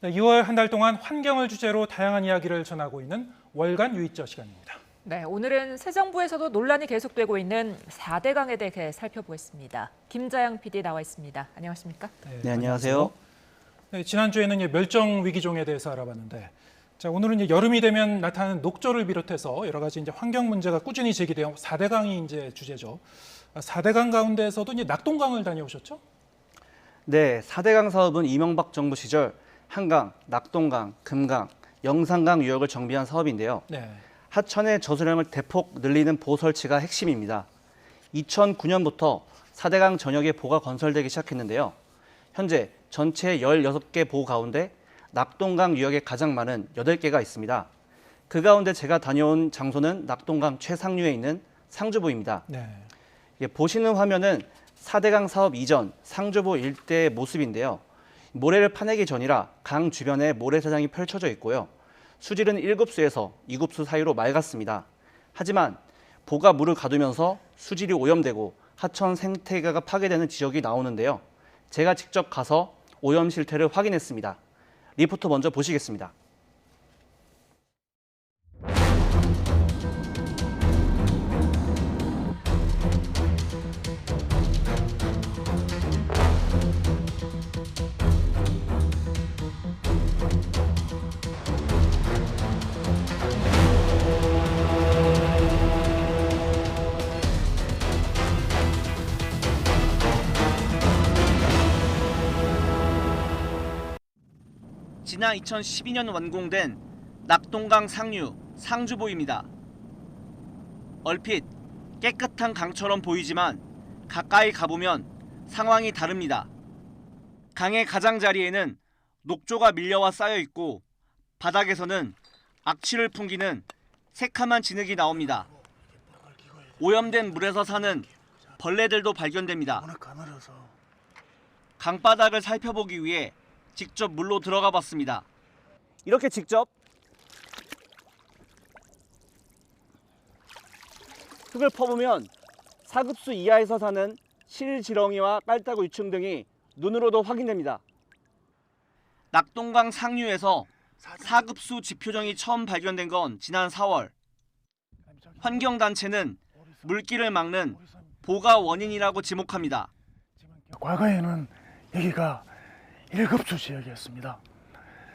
네, 2월 한 달 동안 환경을 주제로 다양한 이야기를 전하고 있는 월간 유이저 시간입니다. 네, 오늘은 새 정부에서도 논란이 계속되고 있는 4대강에 대해 살펴보겠습니다. 김자영 PD 나와 있습니다. 안녕하십니까? 네, 안녕하세요. 네, 지난주에는 멸종 위기종에 대해서 알아봤는데, 자, 오늘은 여름이 되면 나타나는 녹조를 비롯해서 여러 가지 환경 문제가 꾸준히 제기되어 4대강이 이제 주제죠. 4대강 가운데에서도 낙동강을 다녀오셨죠? 네, 4대강 사업은 이명박 정부 시절 한강, 낙동강, 금강, 영산강 유역을 정비한 사업인데요. 네. 하천의 저수량을 대폭 늘리는 보호 설치가 핵심입니다. 2009년부터 4대강 전역에 보가 건설되기 시작했는데요. 현재 전체 16개 보 가운데 낙동강 유역에 가장 많은 8개가 있습니다. 그 가운데 제가 다녀온 장소는 낙동강 최상류에 있는 상주보입니다. 네. 보시는 화면은 4대강 사업 이전 상주보 일대의 모습인데요. 모래를 파내기 전이라 강 주변에 모래사장이 펼쳐져 있고요. 수질은 1급수에서 2급수 사이로 맑았습니다. 하지만 보가 물을 가두면서 수질이 오염되고 하천 생태계가 파괴되는 지역이 나오는데요. 제가 직접 가서 오염 실태를 확인했습니다. 리포터 먼저 보시겠습니다. 지난 2012년 완공된 낙동강 상류 상주보입니다. 얼핏 깨끗한 강처럼 보이지만 가까이 가보면 상황이 다릅니다. 강의 가장자리에는 녹조가 밀려와 쌓여 있고 바닥에서는 악취를 풍기는 새카만 진흙이 나옵니다. 오염된 물에서 사는 벌레들도 발견됩니다. 강바닥을 살펴보기 위해 직접 물로 들어가 봤습니다. 이렇게 직접 흙을 퍼보면 4급수 이하에서 사는 실지렁이와 깔따구 유충 등이 눈으로도 확인됩니다. 낙동강 상류에서 4급수 지표정이 처음 발견된 건 지난 4월. 환경단체는 물길을 막는 보가 원인이라고 지목합니다. 과거에는 여기가 1급수 지역이었습니다.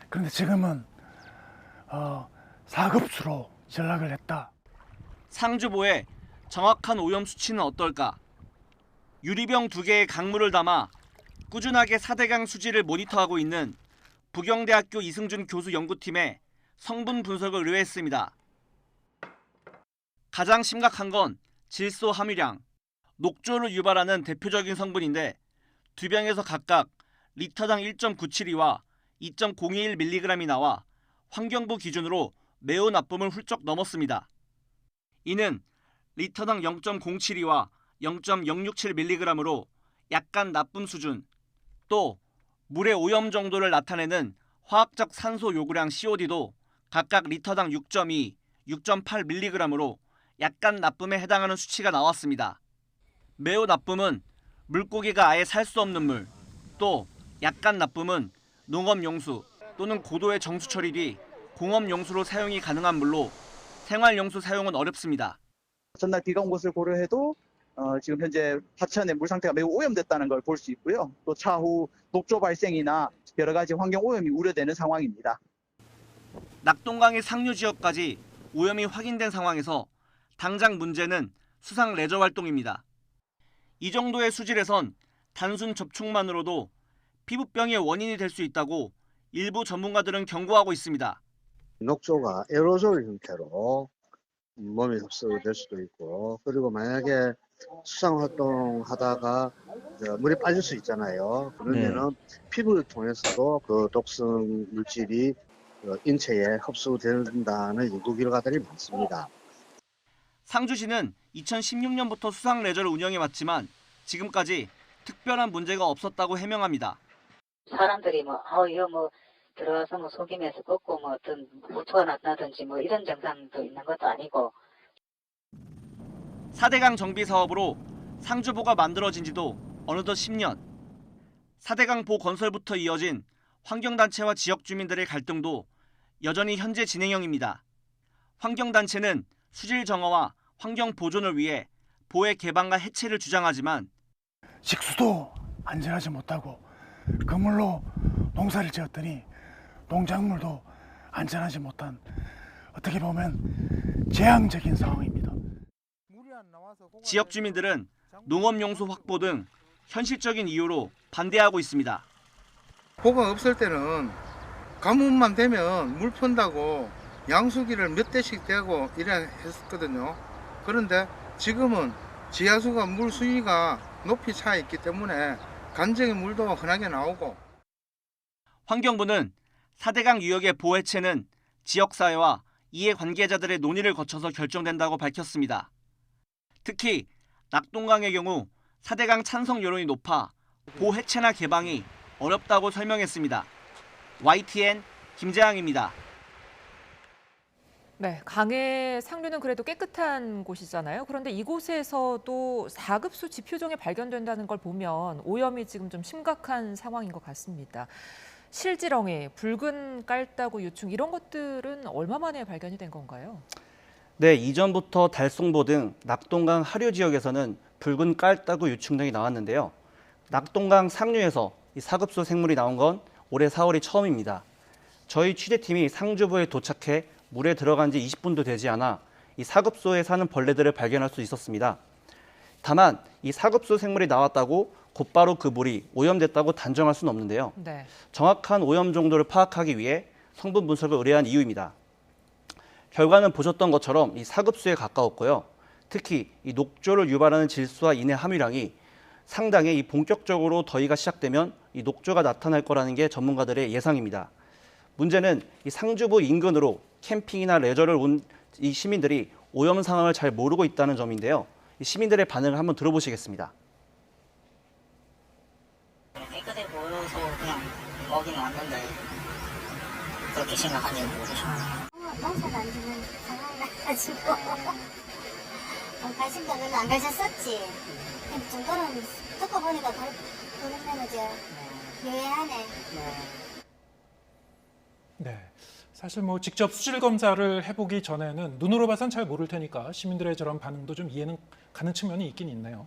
그런데 지금은 4급수로 전락을 했다. 상주보의 정확한 오염 수치는 어떨까? 유리병 2개의 강물을 담아 꾸준하게 4대강 수질을 모니터하고 있는 부경대학교 이승준 교수 연구팀에 성분 분석을 의뢰했습니다. 가장 심각한 건 질소 함유량, 녹조를 유발하는 대표적인 성분인데 두 병에서 각각 리터당 1.972와 2.021mg이 나와 환경부 기준으로 매우 나쁨을 훌쩍 넘었습니다. 이는 리터당 0.072와 0.067mg으로 약간 나쁨 수준, 또 물의 오염 정도를 나타내는 화학적 산소 요구량 COD도 각각 리터당 6.2, 6.8mg으로 약간 나쁨에 해당하는 수치가 나왔습니다. 매우 나쁨은 물고기가 아예 살 수 없는 물, 또 약간 나쁨은 농업용수 또는 고도의 정수 처리 뒤 공업용수로 사용이 가능한 물로 생활용수 사용은 어렵습니다. 전날 비가 온 것을 고려해도 지금 현재 하천의 물 상태가 매우 오염됐다는 걸 볼 수 있고요. 또 차후 녹조 발생이나 여러 가지 환경 오염이 우려되는 상황입니다. 낙동강의 상류 지역까지 오염이 확인된 상황에서 당장 문제는 수상 레저 활동입니다. 이 정도의 수질에선 단순 접촉만으로도 피부병의 원인이 될 수 있다고 일부 전문가들은 경고하고 있습니다. 녹조가 에어로졸 형태로 몸에 흡수될 수도 있고, 그리고 만약에 수상 활동하다가 물에 빠질 수 있잖아요. 그러면은 피부를 통해서도 그 독성 물질이 인체에 흡수된다는 연구 결과들이 많습니다. 상주시는 2016년부터 수상 레저를 운영해왔지만 지금까지 특별한 문제가 없었다고 해명합니다. 사람들이 이거 들어와서 속임에서 걷고 어떤 모토가 났다든지 이런 증상도 있는 것도 아니고. 4대강 정비 사업으로 상주보가 만들어진 지도 어느덧 10년. 4대강 보 건설부터 이어진 환경단체와 지역 주민들의 갈등도 여전히 현재 진행형입니다. 환경단체는 수질 정화와 환경 보존을 위해 보해 개방과 해체를 주장하지만 식수도 안전하지 못하고 그물로 농사를 지었더니 농작물도 안전하지 못한 어떻게 보면 재앙적인 상황입니다. 지역 주민들은 농업용수 확보 등 현실적인 이유로 반대하고 있습니다. 보가 없을 때는 가뭄만 되면 물 푼다고 양수기를 몇 대씩 대고 이래 했거든요. 그런데 지금은 지하수가 물 수위가 높이 차 있기 때문에 간정의 물도 흔하게 나오고. 환경부는 4대강 유역의 보해체는 지역사회와 이해관계자들의 논의를 거쳐서 결정된다고 밝혔습니다. 특히 낙동강의 경우 4대강 찬성 여론이 높아 보해체나 개방이 어렵다고 설명했습니다. YTN 김재항입니다. 네, 강의 상류는 그래도 깨끗한 곳이잖아요. 그런데 이곳에서도 4급수 지표종이 발견된다는 걸 보면 오염이 지금 좀 심각한 상황인 것 같습니다. 실지렁이, 붉은 깔따구 유충 이런 것들은 얼마 만에 발견이 된 건가요? 네, 이전부터 달송보 등 낙동강 하류 지역에서는 붉은 깔따구 유충 등이 나왔는데요. 낙동강 상류에서 이 4급수 생물이 나온 건 올해 4월이 처음입니다. 저희 취재팀이 상주부에 도착해 물에 들어간 지 20분도 되지 않아 이 4급수에 사는 벌레들을 발견할 수 있었습니다. 다만 이 4급수 생물이 나왔다고 곧바로 그 물이 오염됐다고 단정할 수는 없는데요. 네. 정확한 오염 정도를 파악하기 위해 성분 분석을 의뢰한 이유입니다. 결과는 보셨던 것처럼 이 4급수에 가까웠고요. 특히 이 녹조를 유발하는 질소와 인의 함유량이 상당히 이 본격적으로 더위가 시작되면 이 녹조가 나타날 거라는 게 전문가들의 예상입니다. 문제는 이 상주부 인근으로 캠핑이나 레저를 온 이 시민들이 오염 상황을 잘 모르고 있다는 점인데요. 이 시민들의 반응을 한번 들어보시겠습니다. 깨끗해 보여서 그냥 먹이는 왔는데 그렇게 생각하는지 모르겠어요. 농사도 안 주는 상황이 나가지고 관심도 별로 안 가졌었지. 그 정도는 듣고 보니까 그러면 이제 유해하네. 네. 사실 뭐 직접 수질 검사를 해보기 전에는 눈으로 봐선 잘 모를 테니까 시민들의 저런 반응도 좀 이해는 가는 측면이 있긴 있네요.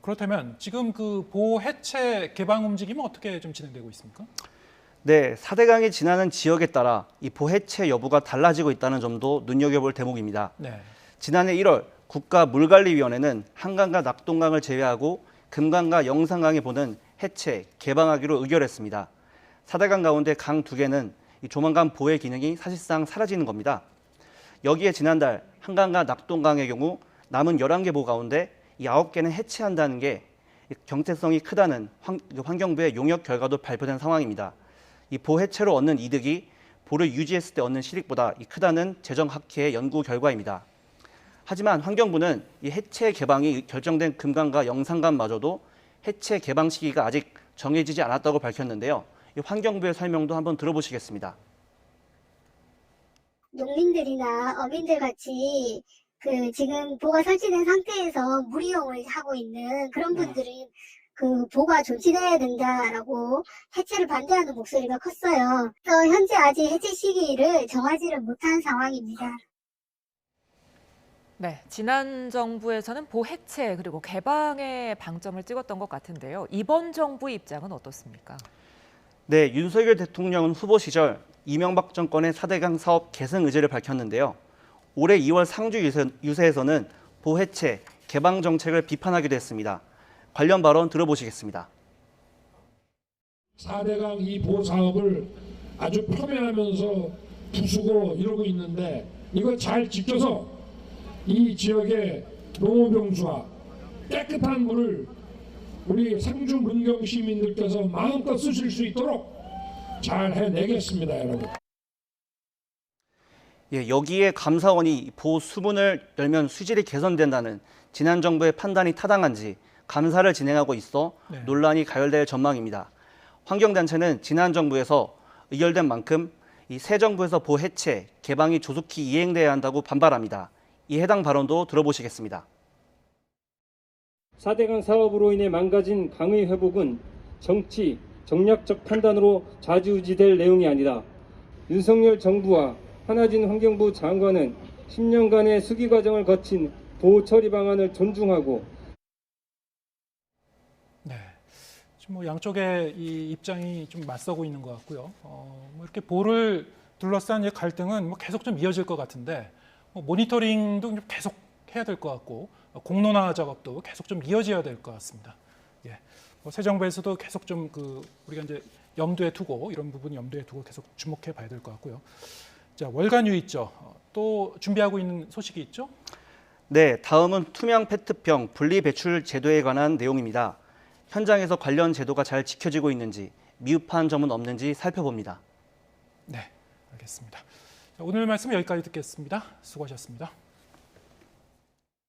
그렇다면 지금 그 보호 해체 개방 움직임은 어떻게 좀 진행되고 있습니까? 네, 4대강이 지나는 지역에 따라 이 보해체 여부가 달라지고 있다는 점도 눈여겨볼 대목입니다. 네. 지난해 1월 국가물관리위원회는 한강과 낙동강을 제외하고 금강과 영산강에 보는 해체, 개방하기로 의결했습니다. 4대강 가운데 강 2개는 이 조만간 보해 기능이 사실상 사라지는 겁니다. 여기에 지난달 한강과 낙동강의 경우 남은 11개 보 가운데 이 9개는 해체한다는 게 경제성이 크다는 환경부의 용역 결과도 발표된 상황입니다. 이 보 해체로 얻는 이득이 보를 유지했을 때 얻는 실익보다 크다는 재정학회의 연구 결과입니다. 하지만 환경부는 이 해체 개방이 결정된 금강과 영산강마저도 해체 개방 시기가 아직 정해지지 않았다고 밝혔는데요. 이 환경부의 설명도 한번 들어보시겠습니다. 농민들이나 어민들 같이 그 지금 보가 설치된 상태에서 물이용을 하고 있는 그런 분들이 그 보가 조치돼야 된다라고 해체를 반대하는 목소리가 컸어요. 그래서 현재 아직 해체 시기를 정하지를 못한 상황입니다. 네, 지난 정부에서는 보해체 그리고 개방에 방점을 찍었던 것 같은데요. 이번 정부 입장은 어떻습니까? 네, 윤석열 대통령은 후보 시절 이명박 정권의 4대강 사업 계승 의지를 밝혔는데요. 올해 2월 상주 유세에서는 보해체, 개방 정책을 비판하기도 했습니다. 관련 발언 들어보시겠습니다. 4대강 이 보사업을 아주 폄훼하면서 부수고 이러고 있는데 이거 잘 지켜서 이 지역의 농업용수와 깨끗한 물을 우리 상주 문경 시민들께서 마음껏 쓰실 수 있도록 잘 해내겠습니다, 여러분. 예, 여기에 감사원이 보 수문을 열면 수질이 개선된다는 지난 정부의 판단이 타당한지 감사를 진행하고 있어 논란이 가열될 전망입니다. 환경단체는 지난 정부에서 의결된 만큼 이 새 정부에서 보 해체, 개방이 조속히 이행돼야 한다고 반발합니다. 이 해당 발언도 들어보시겠습니다. 4대강 사업으로 인해 망가진 강의 회복은 정치, 정략적 판단으로 좌지우지될 내용이 아니다. 윤석열 정부와 한하진 환경부 장관은 10년간의 수기 과정을 거친 보호 처리 방안을 존중하고 네. 지금 뭐 양쪽의 이 입장이 좀 맞서고 있는 것 같고요. 뭐 이렇게 보를 둘러싼 이 갈등은 뭐 계속 좀 이어질 것 같은데 뭐 모니터링도 좀 계속 해야 될 것 같고 공론화 작업도 계속 좀 이어져야 될 것 같습니다. 예. 뭐 새 정부에서도 계속 좀 우리가 이제 염두에 두고 이런 부분 염두에 두고 계속 주목해 봐야 될 것 같고요. 자, 월간 유입죠. 또 준비하고 있는 소식이 있죠? 네, 다음은 투명 페트병 분리 배출 제도에 관한 내용입니다. 현장에서 관련 제도가 잘 지켜지고 있는지, 미흡한 점은 없는지 살펴봅니다. 네, 알겠습니다. 자, 오늘 말씀 여기까지 듣겠습니다. 수고하셨습니다.